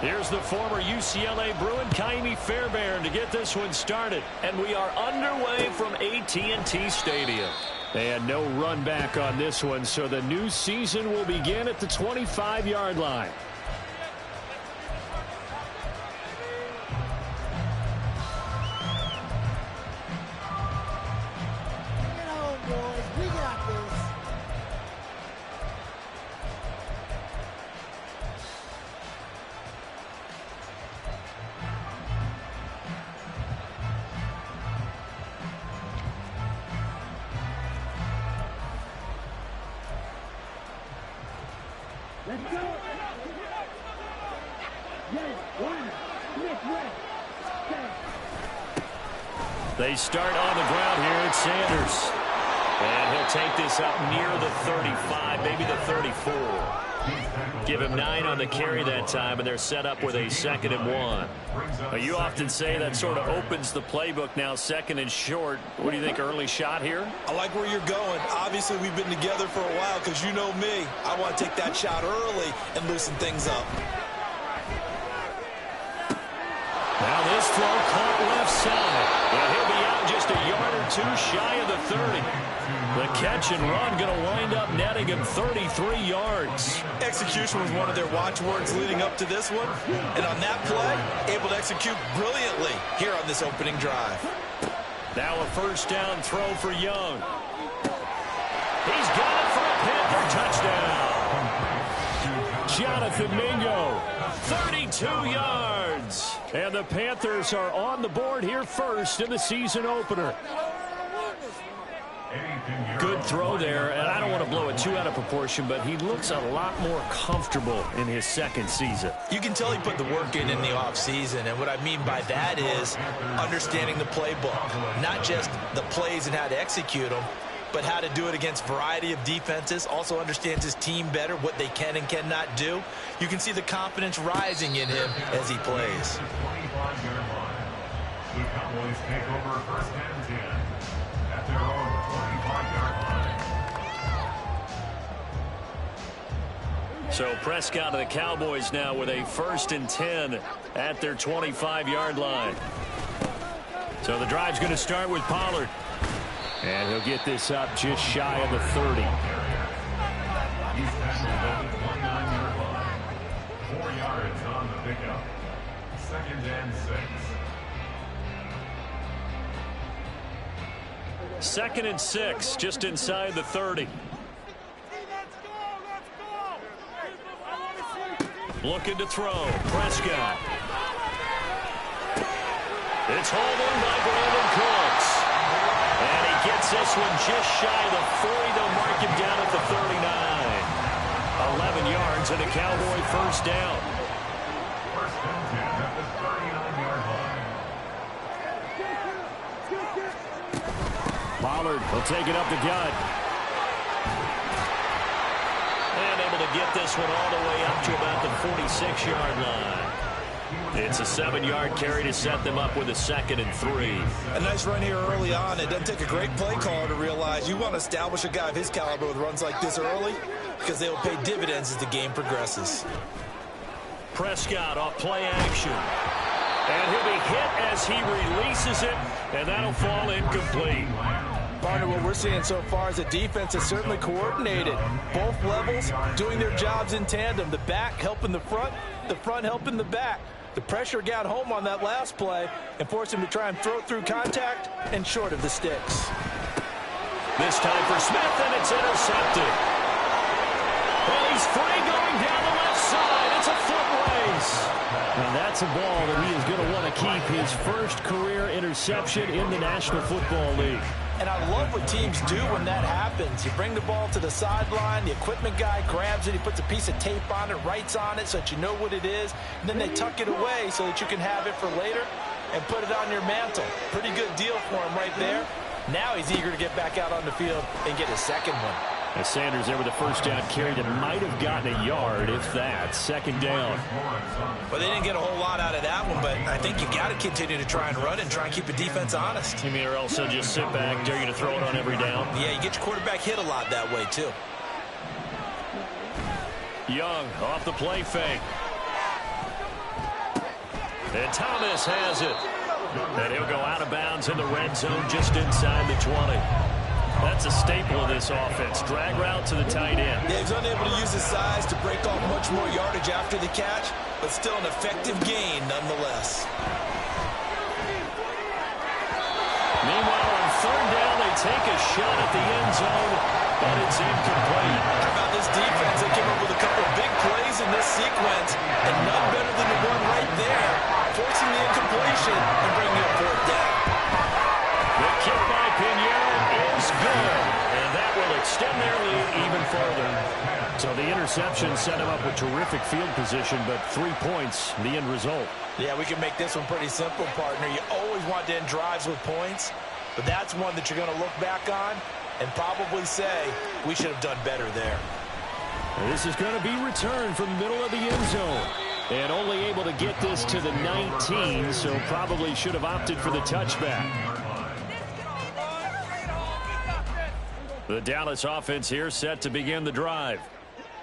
Here's the former UCLA Bruin, Kaimi Fairbairn, to get this one started. And we are underway from AT&T Stadium. They had no run back on this one, so the new season will begin at the 25-yard line. They start on the ground here. It's Sanders. And he'll take this up near the 35, maybe the 34. Give him 9 on the carry that time, and they're set up with a 2nd and 1. You often say that sort of opens the playbook now, 2nd and short. What do you think, early shot here? I like where you're going. Obviously, we've been together for a while because you know me. I want to take that shot early and loosen things up. Now this throw caught left side. And he'll be out just a yard or 2 shy of the 30. The catch and run going to wind up netting him 33 yards. Execution was one of their watchwords leading up to this one. And on that play, able to execute brilliantly here on this opening drive. Now a first down throw for Young. He's got it for a Panther touchdown. Jonathan Mingo, 32 yards. And the Panthers are on the board here first in the season opener. Good throw there, and I don't want to blow it too out of proportion, but he looks a lot more comfortable in his 2nd season. You can tell he put the work in the offseason, and what I mean by that is understanding the playbook, not just the plays and how to execute them, but how to do it against a variety of defenses. Also understands his team better, what they can and cannot do. You can see the confidence rising in him as he plays. The Cowboys take over 1st and 10 at their own 25-yard line. So Prescott of the Cowboys now with a 1st and 10 at their 25-yard line. So the drive's going to start with Pollard. And he'll get this up just shy of the 30. He's tackled at the 29-yard line. 4 yards on the pickup. 2nd and 6. 2nd and 6, just inside the 30. Looking to throw. Prescott. It's hauled in by Brandon Cooks. And he gets this one just shy of the 40. They'll mark him down at the 39. 11 yards and a Cowboy first down. 1st and 10 at the 39-yard line. Pollard will take it up the gut. And able to get this one all the way up to about the 46-yard line. It's a 7-yard carry to set them up with a 2nd and 3. A nice run here early on. It doesn't take a great play caller to realize you want to establish a guy of his caliber with runs like this early because they will pay dividends as the game progresses. Prescott off play action. And he'll be hit as he releases it, and that'll fall incomplete. Partner, what we're seeing so far is the defense is certainly coordinated. Both levels doing their jobs in tandem. The back helping the front helping the back. The pressure got home on that last play and forced him to try and throw through contact and short of the sticks. This time for Smith, and it's intercepted. And he's free going down the left side. It's a foot race. And that's a ball that he is going to want to keep, his first career interception in the National Football League. And I love what teams do when that happens. You bring the ball to the sideline, the equipment guy grabs it, he puts a piece of tape on it, writes on it so that you know what it is, and then they tuck it away so that you can have it for later and put it on your mantle. Pretty good deal for him right there. Now he's eager to get back out on the field and get his 2nd one. As Sanders there with a first down carry that might have gotten a yard, if that. 2nd down. Well, they didn't get a whole lot out of that one, but I think you got to continue to try and run and try and keep the defense honest. You mean, or else they'll just sit back, dare you to throw it on every down? Yeah, you get your quarterback hit a lot that way, too. Young off the play fake. And Thomas has it. And he'll go out of bounds in the red zone just inside the 20. That's a staple of this offense. Drag route to the tight end. Yeah, he's unable to use his size to break off much more yardage after the catch, but still an effective gain nonetheless. Meanwhile, on third down, they take a shot at the end zone, but it's incomplete. How about this defense? They came up with a couple of big plays in this sequence, and none better than the one right there, forcing the incompletion and bringing up fourth down. The kick by Pinheiro is good, and that will extend their lead even further. So the interception set him up with terrific field position, but 3 points, the end result. Yeah, we can make this one pretty simple, partner. You always want to end drives with points, but that's one that you're going to look back on and probably say, we should have done better there. This is going to be returned from the middle of the end zone. And only able to get this to the 19, so probably should have opted for the touchback. The Dallas offense here set to begin the drive.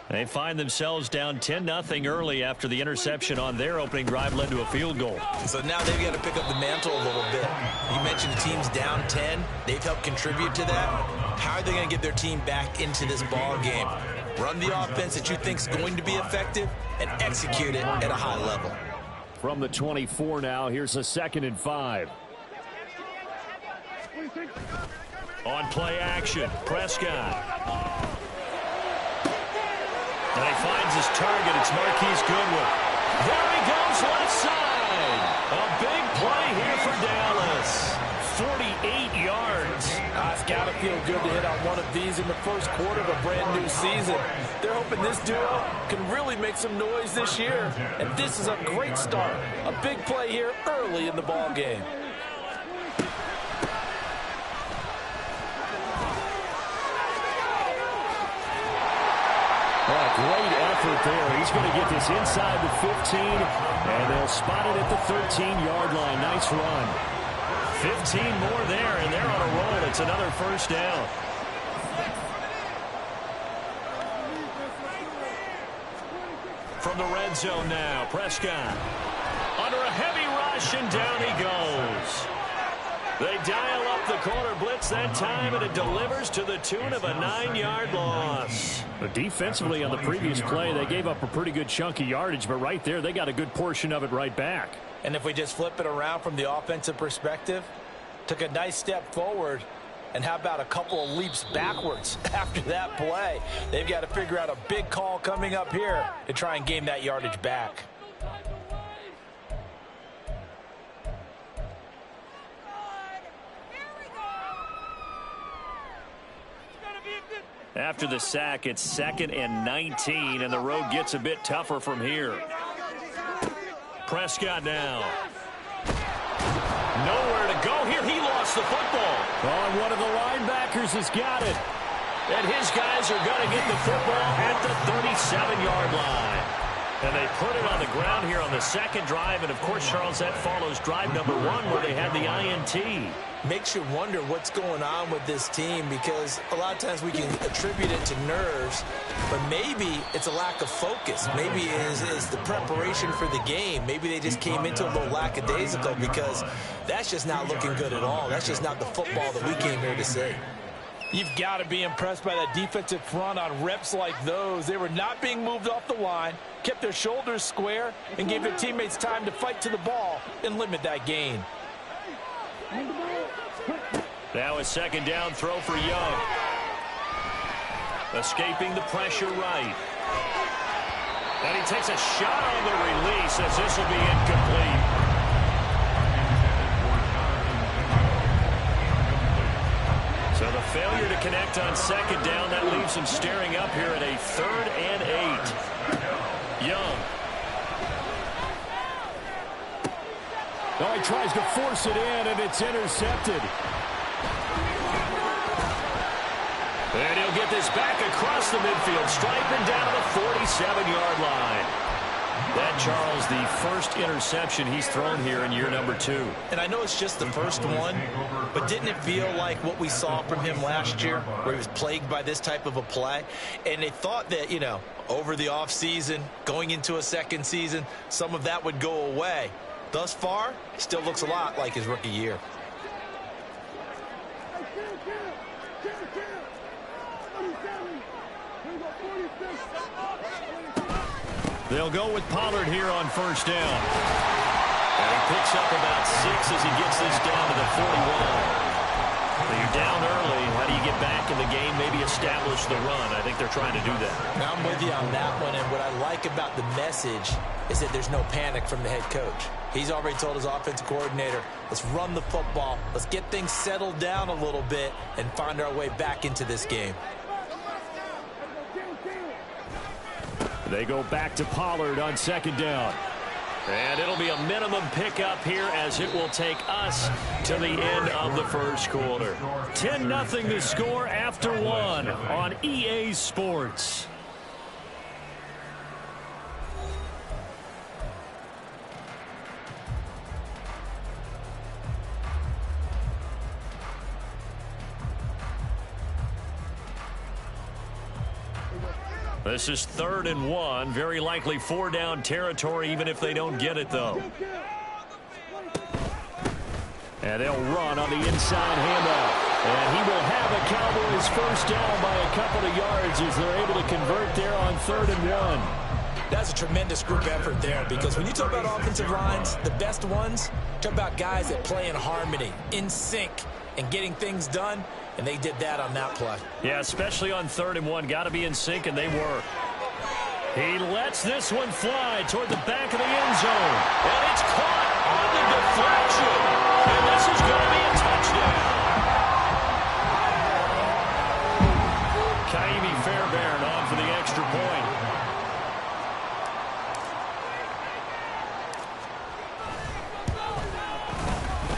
They find themselves down 10-0 early after the interception on their opening drive led to a field goal. So now they've got to pick up the mantle a little bit. You mentioned the team's down 10. They've helped contribute to that. How are they going to get their team back into this ball game? Run the offense that you think is going to be effective and execute it at a high level. From the 24 now, here's a 2nd and 5. On play action, Prescott. And he finds his target. It's Marquise Goodwin. There he goes left side. A big play here for Dallas. 48 yards. It's got to feel good to hit on one of these in the first quarter of a brand new season. They're hoping this duo can really make some noise this year. And this is a great start. A big play here early in the ball game. Great effort there. He's going to get this inside the 15, and they'll spot it at the 13-yard line. Nice run. 15 more there, and they're on a roll. It's another first down. From the red zone now, Prescott. Under a heavy rush, and down he goes. They dial up the corner blitz that time, and it delivers to the tune of a 9-yard loss. But defensively on the previous play, they gave up a pretty good chunk of yardage, but right there, they got a good portion of it right back. And if we just flip it around from the offensive perspective, took a nice step forward, and how about a couple of leaps backwards after that play? They've got to figure out a big call coming up here to try and gain that yardage back. After the sack, it's 2nd and 19, and the road gets a bit tougher from here. Prescott now. Nowhere to go here. He lost the football. Oh, and one of the linebackers has got it. And his guys are going to get the football at the 37-yard line. And they put it on the ground here on the second drive. And, of course, Charles, that follows drive number 1 where they had the INT. Makes you wonder what's going on with this team, because a lot of times we can attribute it to nerves, but maybe it's a lack of focus. Maybe it's the preparation for the game. Maybe they just came into a little lackadaisical, because that's just not looking good at all. That's just not the football that we came here to see. You've got to be impressed by that defensive front on reps like those. They were not being moved off the line, kept their shoulders square, and gave their teammates time to fight to the ball and limit that gain. Now a 2nd down throw for Young. Escaping the pressure right. And he takes a shot on the release as this will be incomplete. So the failure to connect on 2nd down, that leaves him staring up here at a 3rd and 8. Young. Oh, he tries to force it in, and it's intercepted. And he'll get this back across the midfield, striping down to the 47-yard line. That, Charles, the first interception he's thrown here in year number 2. And I know it's just the first one, but didn't it feel like what we saw from him last year, where he was plagued by this type of a play? And they thought that, you know, over the offseason, going into a second season, some of that would go away. Thus far, still looks a lot like his rookie year. They'll go with Pollard here on first down. And he picks up about 6 as he gets this down to the 41. You're down early. How do you get back in the game, maybe establish the run? I think they're trying to do that. I'm with you on that one, and what I like about the message is that there's no panic from the head coach. He's already told his offensive coordinator, let's run the football, let's get things settled down a little bit and find our way back into this game. They go back to Pollard on second down. And it'll be a minimum pickup here as it will take us to the end of the first quarter. 10-0 the score after 1 on EA Sports. This is 3rd and 1. Very likely 4-down territory, even if they don't get it, though. And they'll run on the inside handoff. And he will have the Cowboys first down by a couple of yards as they're able to convert there on 3rd and 1. That's a tremendous group effort there, because when you talk about offensive lines, the best ones, talk about guys that play in harmony, in sync, and getting things done. And they did that on that play. Yeah, especially on 3rd and 1. Got to be in sync, and they were. He lets this one fly toward the back of the end zone. And it's caught on the deflection. And this is going to be a touchdown. Kaimi Fairbairn on for the extra point.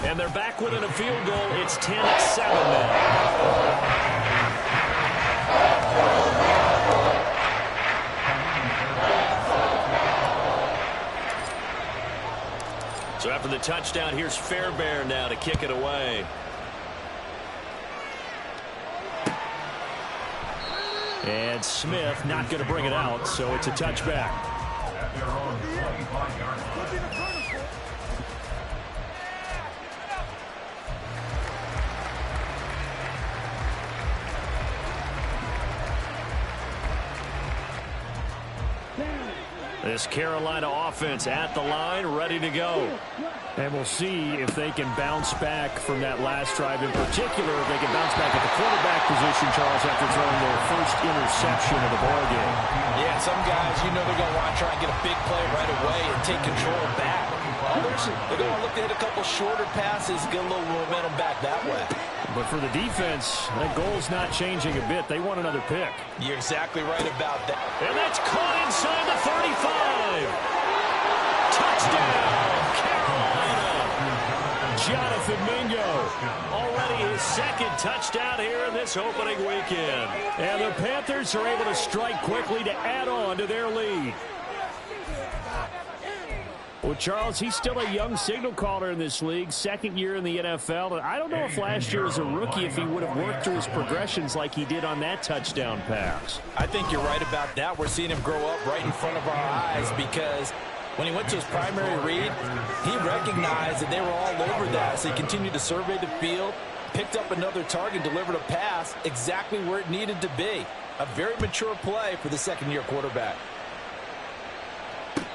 And they're back within a field goal. It's 10-7 now. So after the touchdown, here's Fairbairn now to kick it away. And Smith not going to bring it out, so it's a touchback. At their own 25-yard line. This Carolina offense at the line, ready to go. And we'll see if they can bounce back from that last drive. In particular, if they can bounce back at the quarterback position, Charles, after throwing their first interception of the ballgame. Yeah, some guys, you know they're going to want to try and get a big play right away and take control back. Others, they're going to look to hit a couple shorter passes, get a little momentum back that way. But for the defense, that goal's not changing a bit. They want another pick. You're exactly right about that. And that's caught inside the 35. Touchdown, Carolina. Jonathan Mingo. Already his second touchdown here in this opening weekend. And the Panthers are able to strike quickly to add on to their lead. Well, Charles, he's still a young signal caller in this league, second year in the NFL. And I don't know if last year as a rookie if he would have worked through his progressions like he did on that touchdown pass. I think you're right about that. We're seeing him grow up right in front of our eyes, because when he went to his primary read, he recognized that they were all over that. So he continued to survey the field, picked up another target, delivered a pass exactly where it needed to be. A very mature play for the second-year quarterback.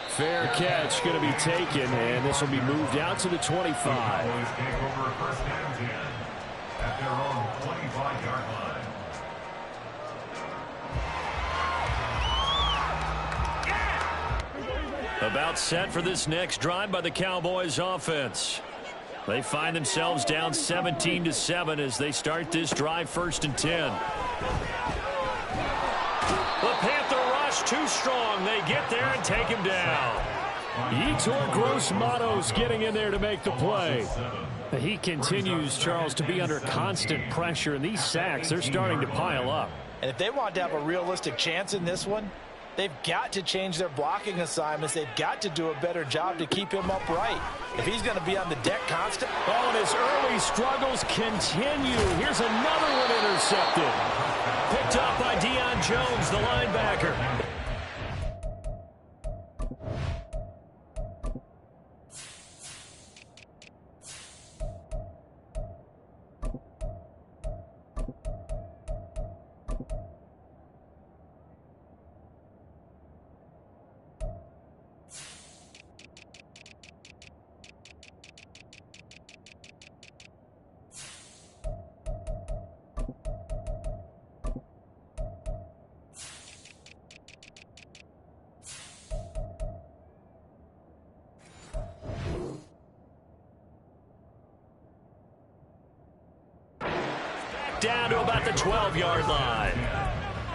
Fair catch going to be taken, and this will be moved out to the 25. Cowboys take over first and 10 at their own 25-yard line. About set for this next drive by the Cowboys offense. They find themselves down 17-7 as they start this drive, 1st and 10. The Panther rush too strong. They get there and take him down. Yetur Gross-Matos getting in there to make the play. He continues, Charles, to be under constant pressure, and these sacks, they're starting to pile up. And if they want to have a realistic chance in this one, they've got to change their blocking assignments. They've got to do a better job to keep him upright. If he's going to be on the deck constant. Oh, and his early struggles continue. Here's another one intercepted. Picked up by Deion Jones, the linebacker. down to about the 12-yard line.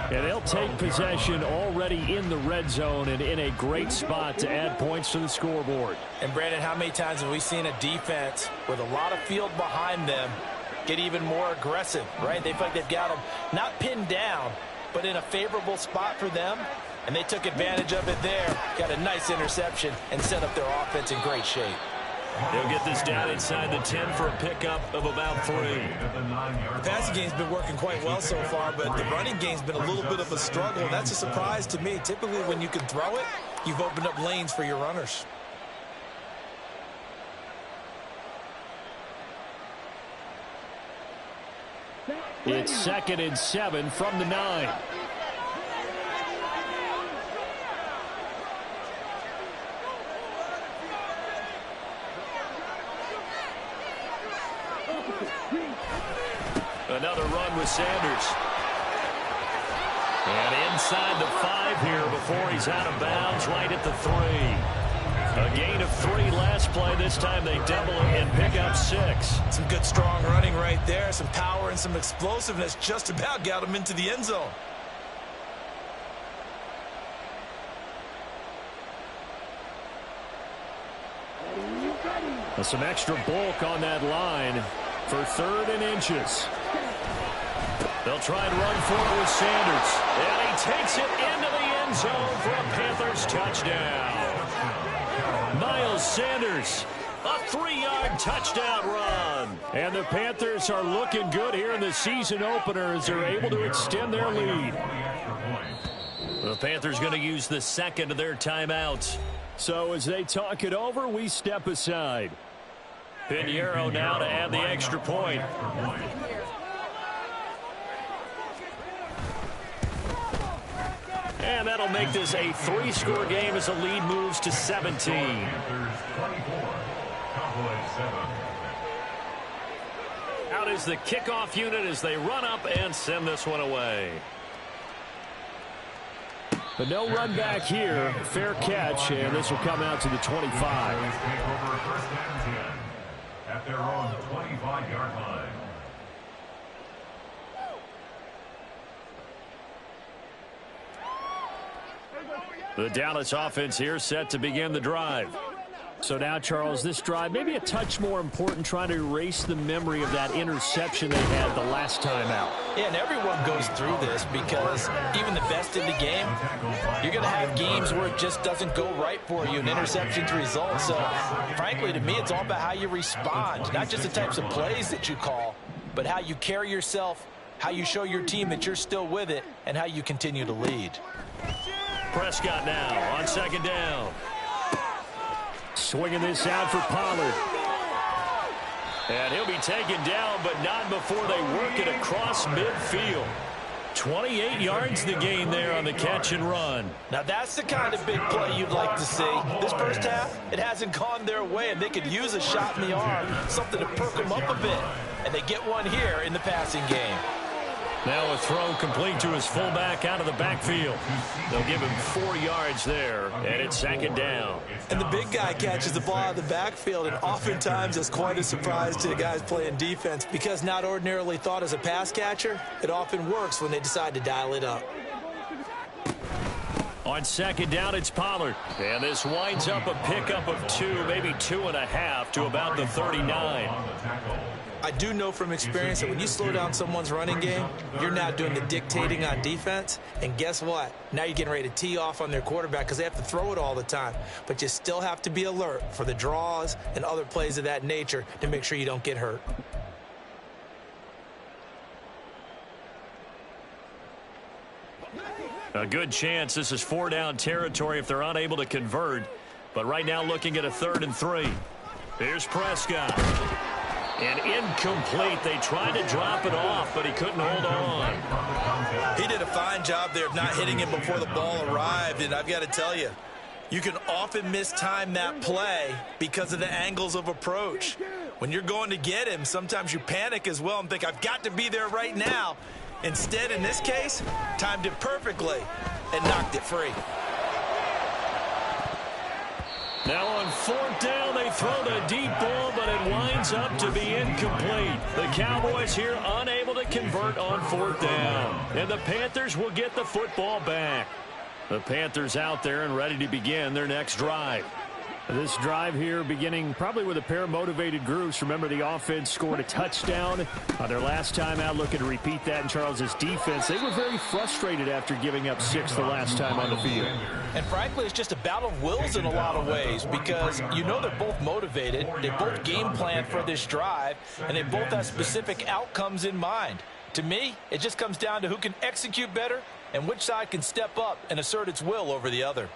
And they'll take possession already in the red zone and in a great spot to add points to the scoreboard. And, Brandon, how many times have we seen a defense with a lot of field behind them get even more aggressive, right? They feel like they've got them not pinned down, but in a favorable spot for them, and they took advantage of it there. Got a nice interception and set up their offense in great shape. They'll get this down inside the 10 for a pickup of about 3. The passing game's been working quite well so far, but the running game's been a little bit of a struggle, and that's a surprise to me. Typically, when you can throw it, you've opened up lanes for your runners. It's 2nd and 7 from the 9. Another run with Sanders. And inside the 5 here before he's out of bounds, right at the 3. A gain of 3 last play. This time they double it and pick up 6. Some good, strong running right there. Some power and some explosiveness. Just about got him into the end zone. And some extra bulk on that line for 3rd and inches. They'll try and run for it with Sanders. And he takes it into the end zone for a Panthers touchdown. Myles Sanders, a 3-yard touchdown run. And the Panthers are looking good here in the season opener as they're able to extend their lead. The Panthers going to use the 2nd of their timeouts. So as they talk it over, we step aside. Pinheiro now to add the extra point. And that'll make this a 3-score game as the lead moves to 17. Out is the kickoff unit as they run up and send this one away. But no run back here. Fair catch, and this will come out to the 25. At their own 25-yard line. The Dallas offense here set to begin the drive. So now, Charles, this drive maybe a touch more important, trying to erase the memory of that interception they had the last time out. Yeah, and everyone goes through this because even the best in the game, you're going to have games where it just doesn't go right for you and interceptions result. So, frankly, to me, it's all about how you respond, not just the types of plays that you call, but how you carry yourself, how you show your team that you're still with it, and how you continue to lead. Prescott now on 2nd down. Swinging this out for Pollard. And he'll be taken down, but not before they work it across midfield. 28 yards the gain there on the catch and run. Now that's the kind of big play you'd like to see. This first half, it hasn't gone their way, and they could use a shot in the arm, something to perk them up a bit. And they get one here in the passing game. Now a throw complete to his fullback out of the backfield. They'll give him 4 yards there, and it's 2nd down. And the big guy catches the ball out of the backfield, and oftentimes it's quite a surprise to the guys playing defense because not ordinarily thought as a pass catcher, it often works when they decide to dial it up. On 2nd down, it's Pollard. And this winds up a pickup of 2, maybe 2.5 to about the 39. I do know from experience that when you slow down someone's running game, you're now doing the dictating on defense. And guess what? Now you're getting ready to tee off on their quarterback because they have to throw it all the time. But you still have to be alert for the draws and other plays of that nature to make sure you don't get hurt. A good chance this is 4-down territory if they're unable to convert. But right now looking at a 3rd and 3. Here's Prescott. And incomplete. They tried to drop it off, but he couldn't hold on. He did a fine job there of not hitting him before the ball arrived. And I've got to tell you, you can often mistime that play because of the angles of approach. When you're going to get him, sometimes you panic as well and think, I've got to be there right now. Instead, in this case, timed it perfectly and knocked it free. Now on 4th down, they throw the deep ball, but it winds up to be incomplete. The Cowboys here unable to convert on 4th down. And the Panthers will get the football back. The Panthers out there and ready to begin their next drive. This drive here beginning probably with a pair of motivated groups. Remember, the offense scored a touchdown on their last time out, looking to repeat that in Charles's defense. They were very frustrated after giving up 6 the last time on the field. And frankly, it's just a battle of wills in a lot of ways, because you know they're both motivated, they both game plan for this drive, and they both have specific outcomes in mind. To me, it just comes down to who can execute better and which side can step up and assert its will over the other.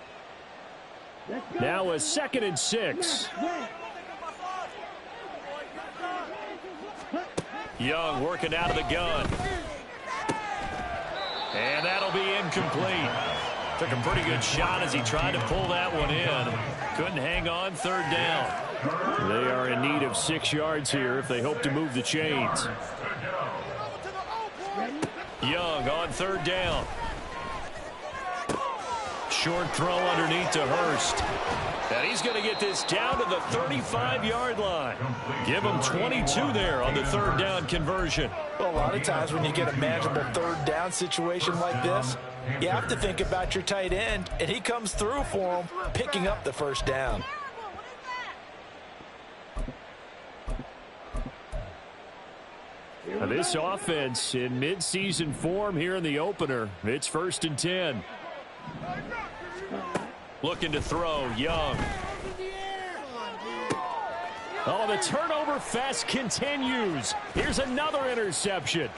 Now a 2nd and 6. Young working out of the gun. And that'll be incomplete. Took a pretty good shot as he tried to pull that one in. Couldn't hang on. 3rd down. They are in need of 6 yards here if they hope to move the chains. Young on 3rd down. Short throw underneath to Hurst. And he's going to get this down to the 35-yard line. Give him 22 there on the 3rd down conversion. Well, a lot of times when you get a manageable 3rd down situation like this, you have to think about your tight end, and he comes through for him, picking up the 1st down. Now this offense in midseason form here in the opener. It's 1st and 10. Looking to throw, Young. Oh, the turnover fest continues. Here's another interception.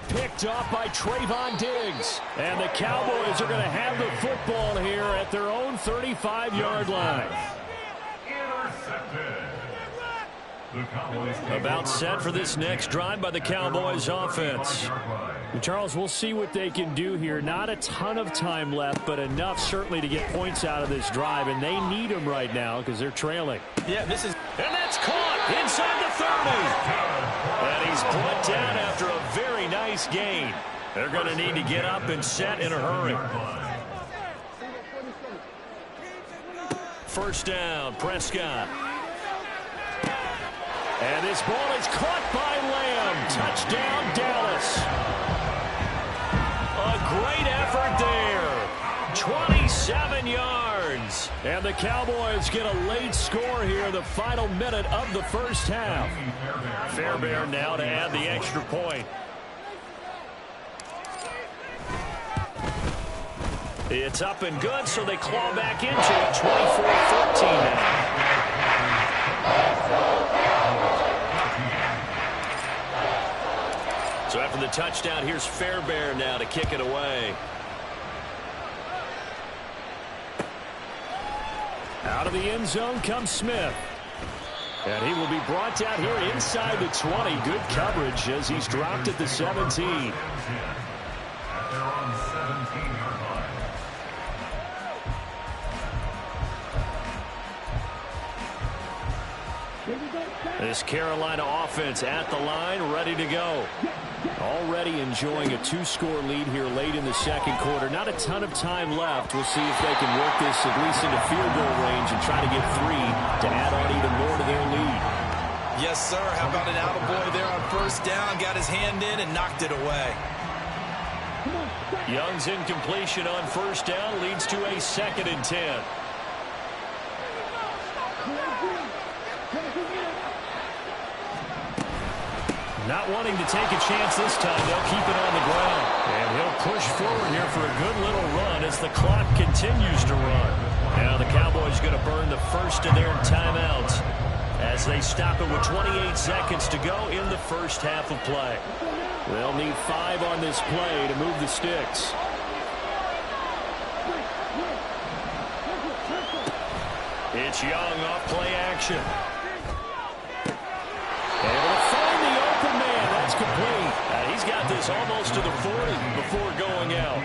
Picked off by Trayvon Diggs. And the Cowboys are going to have the football here at their own 35-yard line. About set for this next drive by the Cowboys offense. And Charles, we'll see what they can do here. Not a ton of time left, but enough certainly to get points out of this drive, and they need them right now because they're trailing. Yeah, this is... And that's caught inside the 30. And he's brought down after a very nice gain. They're going to need to get up and set in a hurry. 1st down, Prescott. And this ball is caught by Lamb. Touchdown, Dallas. A great effort there. 27 yards. And the Cowboys get a late score here in the final minute of the 1st half. Fairbairn now to add the extra point. It's up and good, so they claw back into it. 24-14 now. So after the touchdown, here's Fairbairn now to kick it away. Out of the end zone comes Smith. And he will be brought down here inside the 20. Good coverage as he's dropped at the 17. This Carolina offense at the line, ready to go. Already enjoying a 2-score lead here late in the 2nd quarter. Not a ton of time left. We'll see if they can work this at least into field goal range and try to get 3 to add on even more to their lead. Yes, sir. How about an attaboy there on 1st down? Got his hand in and knocked it away. Young's incompletion on 1st down leads to a 2nd and 10. Not wanting to take a chance this time. They'll keep it on the ground. And he'll push forward here for a good little run as the clock continues to run. Now the Cowboys going to burn the first of their timeouts as they stop it with 28 seconds to go in the 1st half of play. They'll need 5 on this play to move the sticks. It's Young off play action. Able to find the open man. That's complete. He's got this almost to the 40 before going out.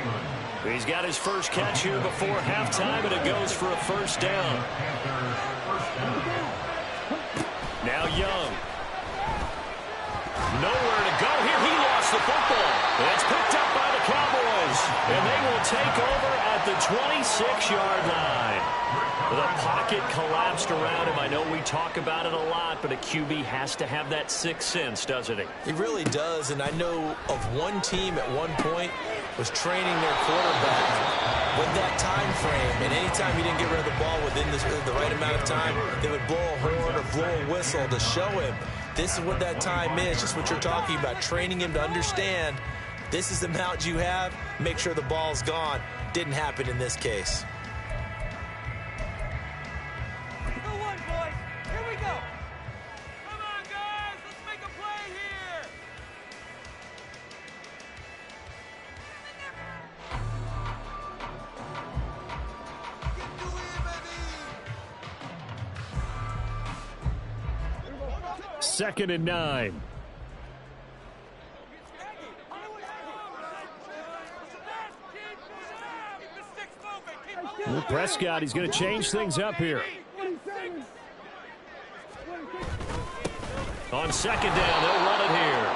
He's got his first catch here before halftime, and it goes for a 1st down. Now Young. Nowhere to go here. He lost the football. It's picked up by the Cowboys, and they will take over at the 26-yard line. The pocket collapsed around him. I know we talk about it a lot, but a QB has to have that sixth sense, doesn't he? He really does, and I know of one team at one point was training their quarterback with that time frame, and anytime he didn't get rid of the ball within the right amount of time, they would blow a horn or blow a whistle to show him this is what that time is, just what you're talking about, training him to understand this is the amount you have, make sure the ball's gone. Didn't happen in this case. Second and 9. Prescott, he's going to change things up here. On second down, they'll run it here.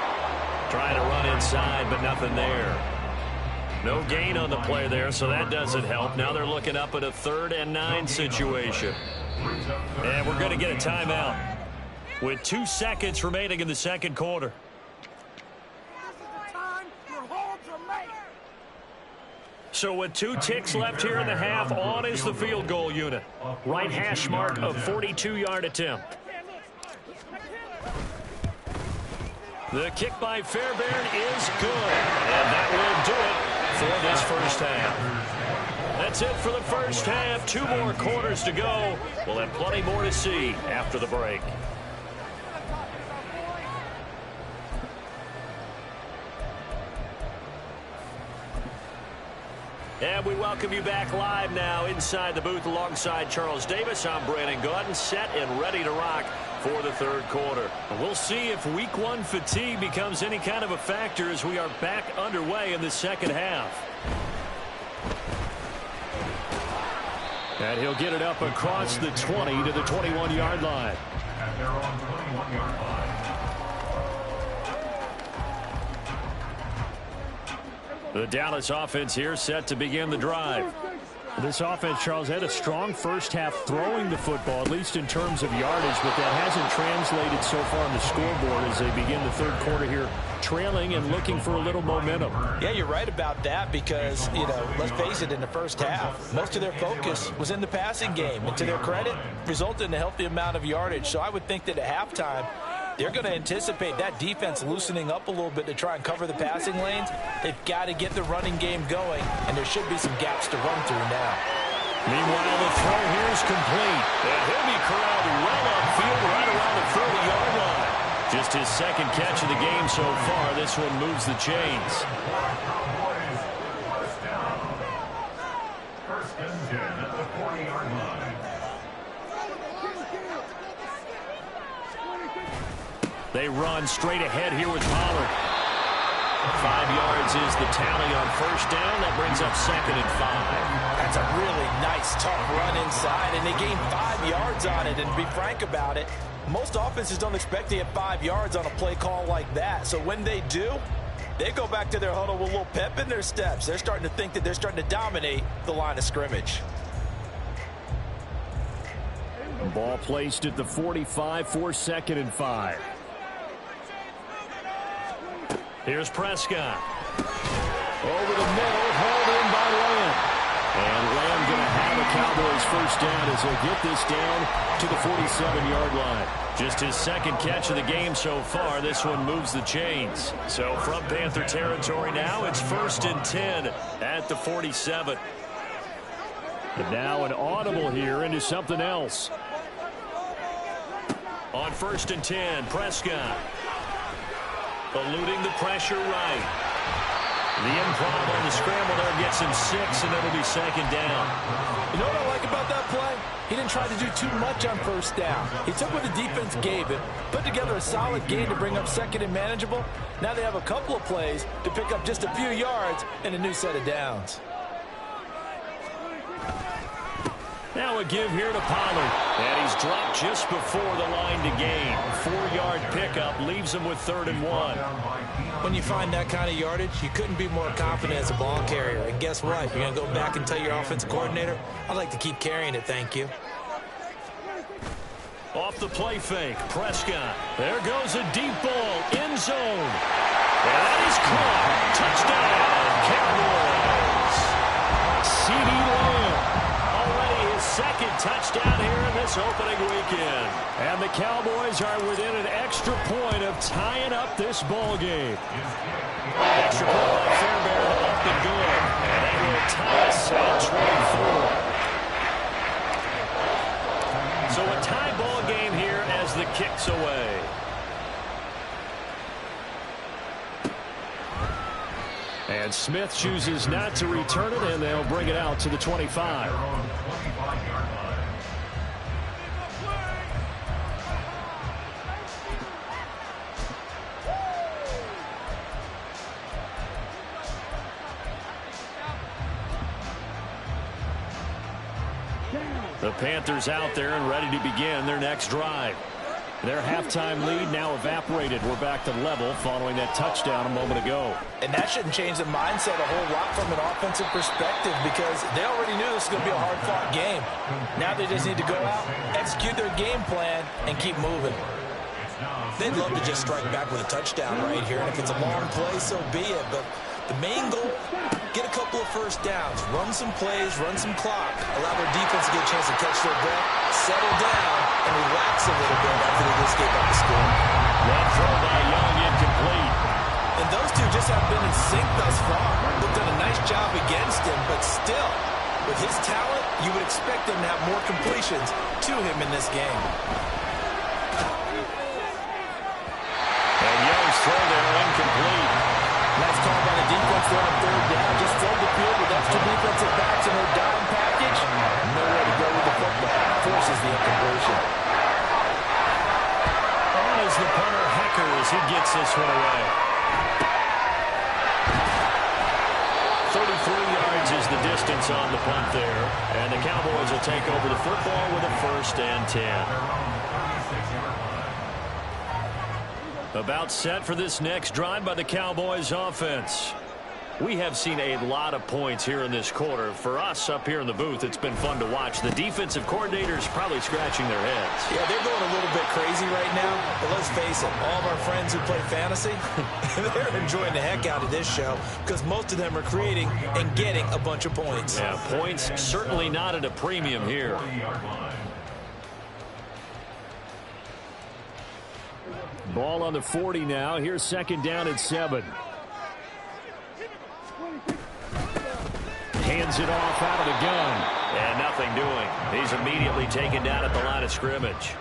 Trying to run inside, but nothing there. No gain on the play there, so that doesn't help. Now they're looking up at a 3rd and 9 situation. And we're going to get a timeout with 2 seconds remaining in the second quarter. So with 2 ticks left here in the half, on is the field goal unit. Right hash mark of 42-yard attempt. The kick by Fairbairn is good. And that will do it for this first half. That's it for the first half. 2 more quarters to go. We'll have plenty more to see after the break. And we welcome you back live now inside the booth alongside Charles Davis. I'm Brandon Gaudin, set and ready to rock for the third quarter. We'll see if week 1 fatigue becomes any kind of a factor as we are back underway in the second half. And he'll get it up across the 20 to the 21-yard line. At their own 21-yard line. The Dallas offense here set to begin the drive. This offense, Charles, had a strong first half throwing the football, at least in terms of yardage, but that hasn't translated so far on the scoreboard as they begin the third quarter here, trailing and looking for a little momentum. Yeah, you're right about that because, you know, let's face it, in the first half, most of their focus was in the passing game, and to their credit, resulted in a healthy amount of yardage. So I would think that at halftime, they're going to anticipate that defense loosening up a little bit to try and cover the passing lanes. They've got to get the running game going, and there should be some gaps to run through now. Meanwhile, the throw here is complete. And he'll be corralled well upfield right around the 30-yard line. Just his second catch of the game so far. This one moves the chains. First and 10 at the 40-yard line. They run straight ahead here with Pollard. 5 yards is the tally on first down. That brings up 2nd and 5. That's a really nice, tough run inside, and they gained 5 yards on it. And to be frank about it, most offenses don't expect to get 5 yards on a play call like that. So when they do, they go back to their huddle with a little pep in their steps. They're starting to think that they're starting to dominate the line of scrimmage. Ball placed at the 45 for 2nd and 5. Here's Prescott. Over the middle, hauled in by Lamb. And Lamb going to have a Cowboys first down as he'll get this down to the 47-yard line. Just his second catch of the game so far. This one moves the chains. So from Panther territory now, it's 1st and 10 at the 47. And now an audible here into something else. On 1st and 10, Prescott. Eluding the pressure right. The improv on the scramble there gets him 6, and it'll be 2nd down. You know what I like about that play? He didn't try to do too much on first down. He took what the defense gave him, put together a solid gain to bring up 2nd and manageable. Now they have a couple of plays to pick up just a few yards and a new set of downs. Now a give here to Pollard. And he's dropped just before the line to gain. 4-yard pickup leaves him with 3rd and 1. When you find that kind of yardage, you couldn't be more confident as a ball carrier. And guess what? You're going to go back and tell your offensive coordinator, I'd like to keep carrying it, thank you. Off the play fake, Prescott. There goes a deep ball, end zone. And that is caught. Touchdown, Cowboys. CeeDee Lamb. Already his second touchdown here in this opening weekend. And the Cowboys are within an extra point of tying up this ball game. Extra point by Fairbairn, up and good. And that will tie us at 24. So a tie ball game here as the kick's away. And Smith chooses not to return it, and they'll bring it out to the 25. The Panthers out there and ready to begin their next drive. Their halftime lead now evaporated. We're back to level following that touchdown a moment ago. And that shouldn't change the mindset a whole lot from an offensive perspective because they already knew this was going to be a hard-fought game. Now they just need to go out, execute their game plan, and keep moving. They'd love to just strike back with a touchdown right here, and if it's a long play, so be it. But the main goal, get a couple of first downs, run some plays, run some clock, allow their defense to get a chance to catch their breath, settle down, and relax a little bit after they just gave up the score. That throw by Young incomplete. And those two just have been in sync thus far. They've done a nice job against him, but still, with his talent, you would expect them to have more completions to him in this game. And Young's throw there incomplete. Nice call by the defense there on third down. Just flood the field with extra defensive backs in their dime package. Nowhere to go with the football. Forces the incompletion. On is the punter, Hecker, as he gets this one away. 33 yards is the distance on the punt there. And the Cowboys will take over the football with a 1st and 10. About set for this next drive by the Cowboys offense. We have seen a lot of points here in this quarter. For us up here in the booth, it's been fun to watch. The defensive coordinators probably scratching their heads. Yeah, they're going a little bit crazy right now. But let's face it, all of our friends who play fantasy, they're enjoying the heck out of this show because most of them are creating and getting a bunch of points. Yeah, points certainly not at a premium here. Ball on the 40 now. Here's 2nd down and 7. Hands it off out of the gun. And nothing doing. He's immediately taken down at the line of scrimmage.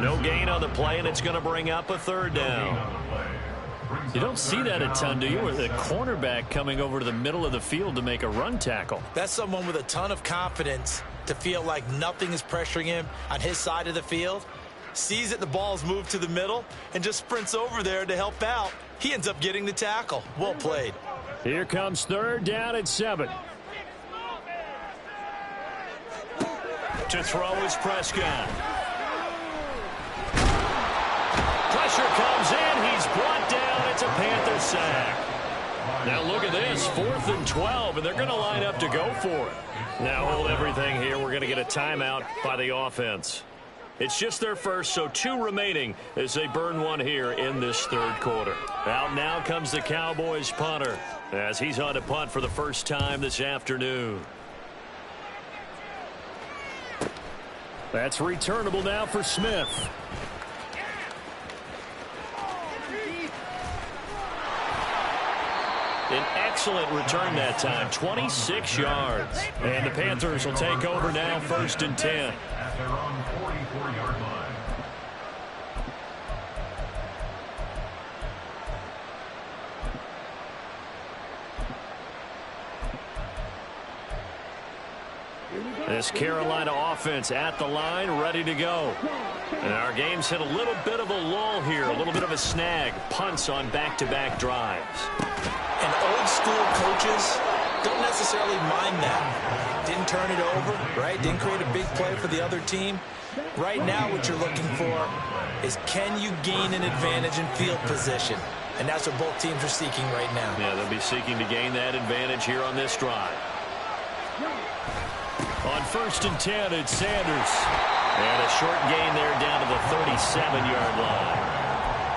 No gain on the play, and it's going to bring up a 3rd down. You don't see that a ton, do you? With a cornerback coming over to the middle of the field to make a run tackle. That's someone with a ton of confidence to feel like nothing is pressuring him on his side of the field. Sees that the ball's moved to the middle and just sprints over there to help out. He ends up getting the tackle. Well played. Here comes 3rd down and 7. To throw is Prescott. Pressure comes in. He's brought down. It's a Panther sack. Now look at this. 4th and 12, and they're going to line up to go for it. Now hold everything here. We're going to get a timeout by the offense. It's just their first, so 2 remaining as they burn one here in this 3rd quarter. Out now comes the Cowboys punter as he's on to punt for the first time this afternoon. That's returnable now for Smith. An excellent return that time, 26 yards. And the Panthers will take over now, 1st and 10. At their own 44-yard line. This Carolina offense at the line, ready to go. And our game's hit a little bit of a lull here, a little bit of a snag. Punts on back-to-back drives. And old school coaches don't necessarily mind that. Didn't turn it over, right? Didn't create a big play for the other team. Right now what you're looking for is can you gain an advantage in field position? And that's what both teams are seeking right now. Yeah, they'll be seeking to gain that advantage here on this drive. On 1st and 10, it's Sanders. And a short gain there down to the 37-yard line.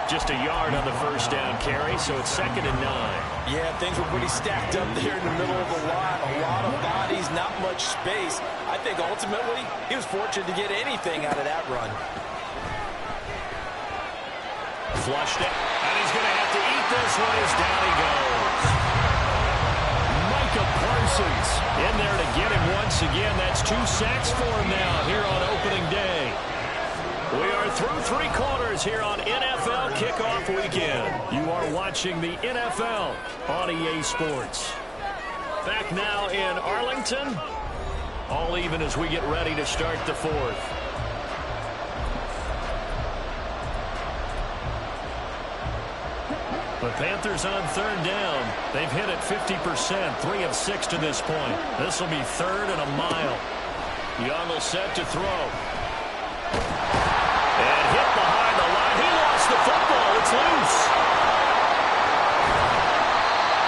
Just a yard on the first down carry, so it's 2nd and 9. Yeah, things were pretty stacked up there in the middle of the line. A lot of bodies, not much space. I think ultimately he was fortunate to get anything out of that run. Flushed it, and he's going to have to eat this one as down he goes. Micah Parsons in there to get him once again. That's 2 sacks for him now here on opening day. We are through 3 quarters here on NFL Kickoff Weekend. You are watching the NFL on EA Sports. Back now in Arlington. All even as we get ready to start the 4th. The Panthers on 3rd down. They've hit it 50%, 3 of 6 to this point. This will be 3rd and a mile. Young will set to throw. And hit behind the line. He lost the football. It's loose.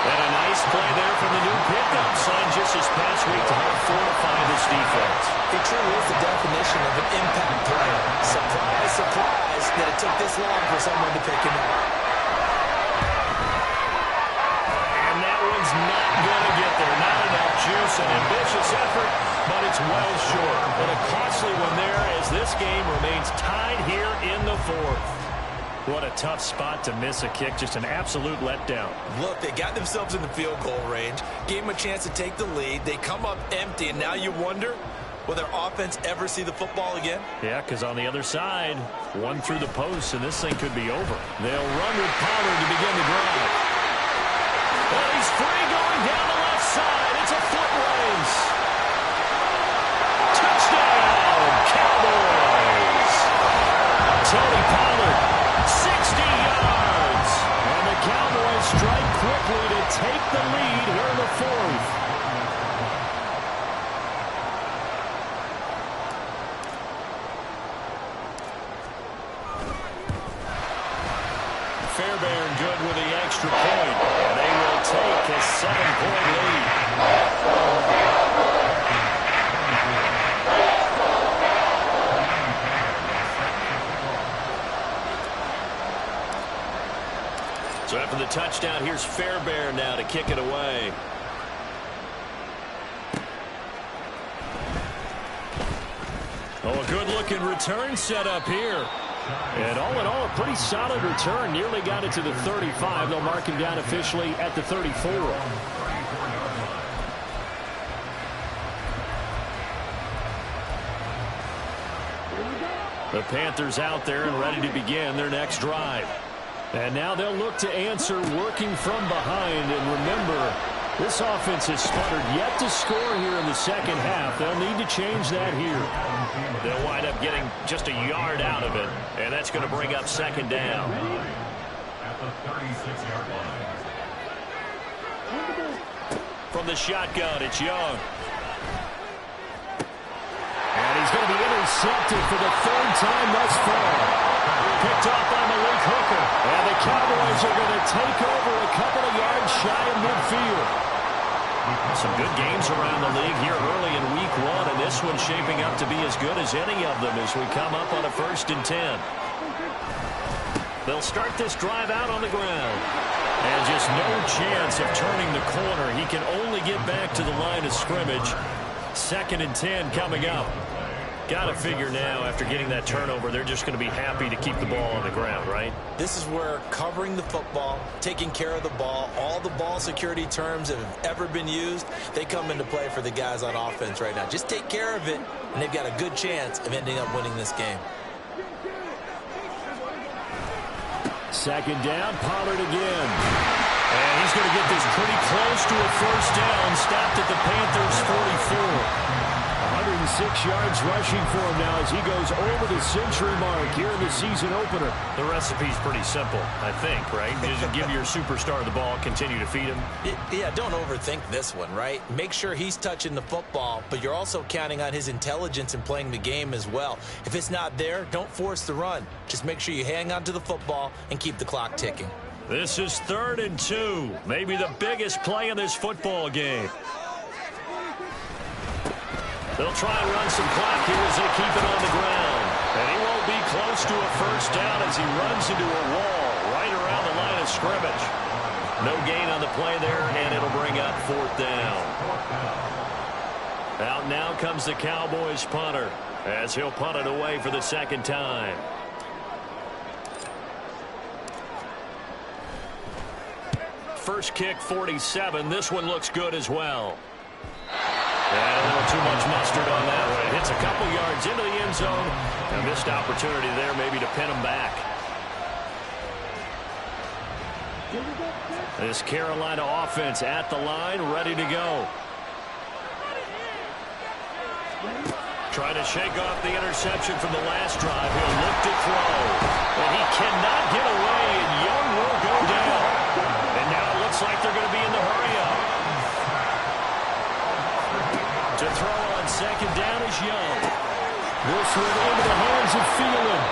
And a nice play there from the new pickup, signed just this past week to help fortify this defense. He truly is the definition of an impact player. Surprise, surprise that it took this long for someone to pick him up. And that one's not going to get there. Not enough juice. An ambitious effort, but it's well short. But a costly one there as this game remains tied here in the 4th. What a tough spot to miss a kick. Just an absolute letdown. Look, they got themselves in the field goal range, gave them a chance to take the lead. They come up empty, and now you wonder, will their offense ever see the football again? Yeah, because on the other side, one through the post, and this thing could be over. They'll run with Pollard to begin the drive. Well, he's free going down the left side. It's a foot race. Touchdown, Cowboys. Tony Pollard, 60 yards. And the Cowboys strike quickly to take the lead here in the 4th. Fairbairn good with the extra point. And they will take a 7-point lead. So after the touchdown, here's Fairbairn now to kick it away. Oh, a good-looking return set up here. And all in all, a pretty solid return. Nearly got it to the 35. They'll mark him down officially at the 34. The Panthers out there and ready to begin their next drive. And now they'll look to answer working from behind. And remember, this offense has sputtered yet to score here in the second half. They'll need to change that here. They'll wind up getting just a yard out of it, and that's going to bring up 2nd down. At the 36-yard line. From the shotgun, it's Young. And he's going to be intercepted for the 3rd time thus far. Picked off by Malik Hooker. And the Cowboys are going to take over a couple of yards shy of midfield. Some good games around the league here early in week 1, and this one's shaping up to be as good as any of them as we come up on a 1st and 10. They'll start this drive out on the ground. And just no chance of turning the corner. He can only get back to the line of scrimmage. 2nd and 10 coming up. Got to figure now, after getting that turnover, they're just going to be happy to keep the ball on the ground, right? This is where covering the football, taking care of the ball, all the ball security terms that have ever been used, they come into play for the guys on offense right now. Just take care of it, and they've got a good chance of ending up winning this game. 2nd down, Pollard again. And he's going to get this pretty close to a 1st down, stopped at the Panthers' 44. 106 yards rushing for him now as he goes over the century mark here in the season opener. The recipe's pretty simple, I think, right? Just give your superstar the ball, continue to feed him. Yeah, don't overthink this one, right? Make sure he's touching the football, but you're also counting on his intelligence in playing the game as well. If it's not there, don't force the run. Just make sure you hang on to the football and keep the clock ticking. This is 3rd and 2, maybe the biggest play in this football game. They'll try and run some clock here as they keep it on the ground. close to a first down as he runs into a wall right around the line of scrimmage. No gain on the play there, and it'll bring up 4th down. Out now comes the Cowboys punter as he'll punt it away for the 2nd time. First kick, 47. This one looks good as well. And a little too much mustard on that one. It hits a couple yards into the end zone. A missed opportunity there maybe to pin him back. This Carolina offense at the line, ready to go. Trying to shake off the interception from the last drive. He'll look to throw. And he cannot get away, and Young will go down. And now it looks like they're going to be in the hurry-up. To throw on 2nd down is Young. This one into the hands of Thielen.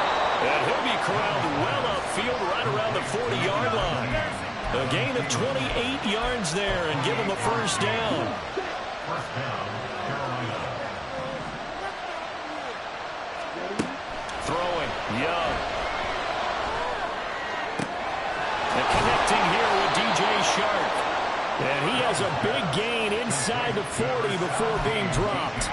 And he'll be corralled well upfield right around the 40-yard line. A gain of 28 yards there and give him a first down. First down, Carolina. Throwing, Young. And connecting here with DJ Shark. And he has a big gain inside the 40 before being dropped.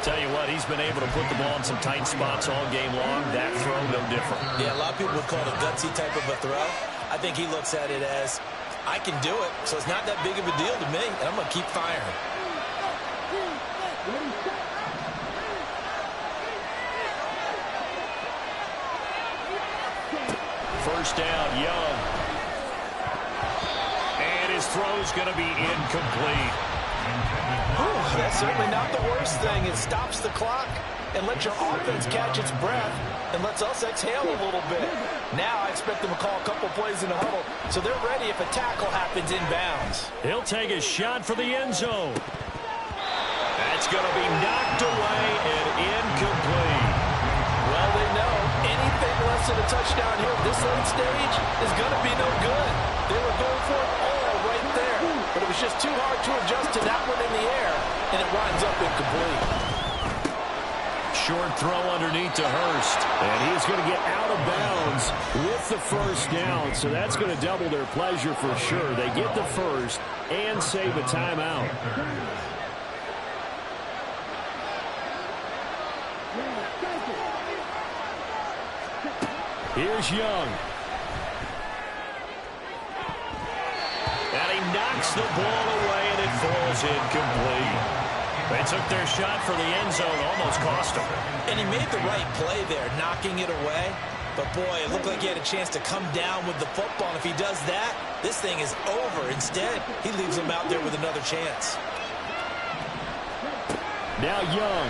Tell you what, he's been able to put the ball in some tight spots all game long. That throw, no different. Yeah, a lot of people would call it a gutsy type of a throw. I think he looks at it as, I can do it, so it's not that big of a deal to me, and I'm going to keep firing. First down, Young. And his throw's going to be incomplete. That's certainly not the worst thing. It stops the clock and lets your offense catch its breath and lets us exhale a little bit. Now I expect them to call a couple plays in the huddle so they're ready if a tackle happens inbounds. He'll take a shot for the end zone. That's going to be knocked away and incomplete. Well, they know anything less than a touchdown here at this late stage is going to be no good. They were going for it all right there, but it was just too hard to adjust to that one in the air, and it winds up incomplete. Short throw underneath to Hurst, and he's going to get out of bounds with the first down, so that's going to double their pleasure for sure. They get the first and save a timeout. Here's Young. And he knocks the ball away, and it falls incomplete. They took their shot for the end zone, almost cost him. And he made the right play there, knocking it away. But, boy, it looked like he had a chance to come down with the football. And if he does that, this thing is over. Instead, he leaves him out there with another chance. Now Young.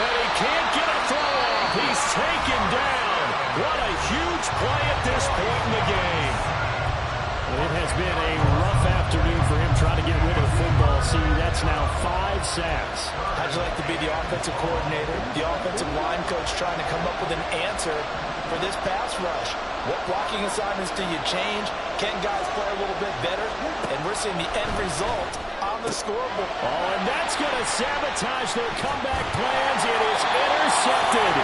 And he can't get a throw off. He's taken down. What a huge play at this point in the game. It has been a rough afternoon for him trying to get rid of the football. See, that's now 5 sacks. How'd you like to be the offensive coordinator, the offensive line coach trying to come up with an answer for this pass rush? What blocking assignments do you change? Can guys play a little bit better? And we're seeing the end result on the scoreboard. Oh, and that's going to sabotage their comeback plans. It is intercepted.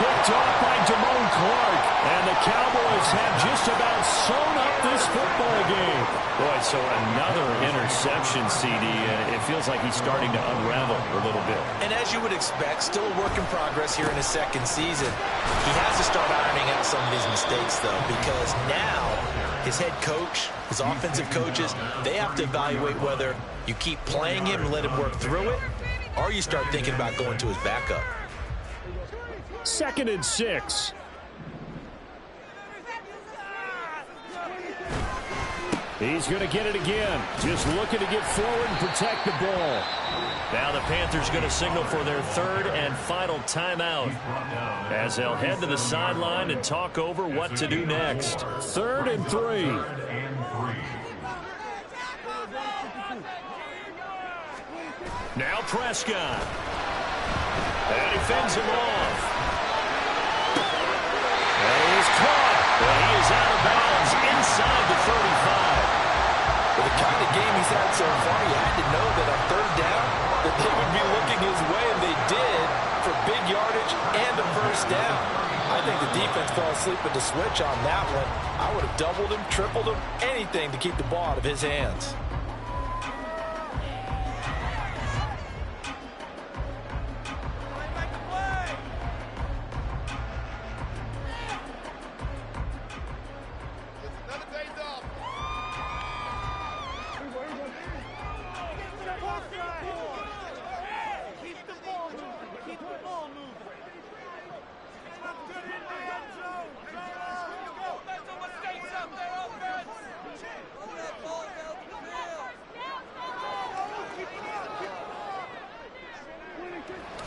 Picked off by Damone Clark. And the Cowboys have just about sewn up this football game. Boy, so another interception, CD, and it feels like he's starting to unravel a little bit. And as you would expect, still a work in progress here in his second season. He has to start ironing out some of these mistakes, though, because now his head coach, his offensive coaches, they have to evaluate whether you keep playing him and let him work through it, or you start thinking about going to his backup. 2nd and 6. He's going to get it again. Just looking to get forward and protect the ball. Now the Panthers going to signal for their 3rd and final timeout as they'll head to the sideline and talk over what to do next. 3rd and 3. Now Prescott. And he fends him off. And he is caught. Well, he is out of bounds inside the 35. With the kind of game he's had so far, you had to know that on 3rd down, that they would be looking his way, and they did, for big yardage and a defense fell asleep at the switch on that one. I would have doubled him, tripled him, anything to keep the ball out of his hands.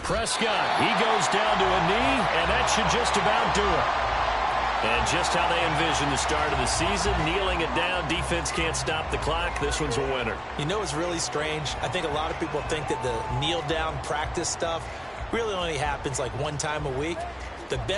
Prescott, he goes down to a knee, and that should just about do it. And just how they envisioned the start of the season, kneeling it down, defense can't stop the clock. This one's a winner. You know, it's really strange. I think a lot of people think that the kneel-down practice stuff really only happens like one time a week. The best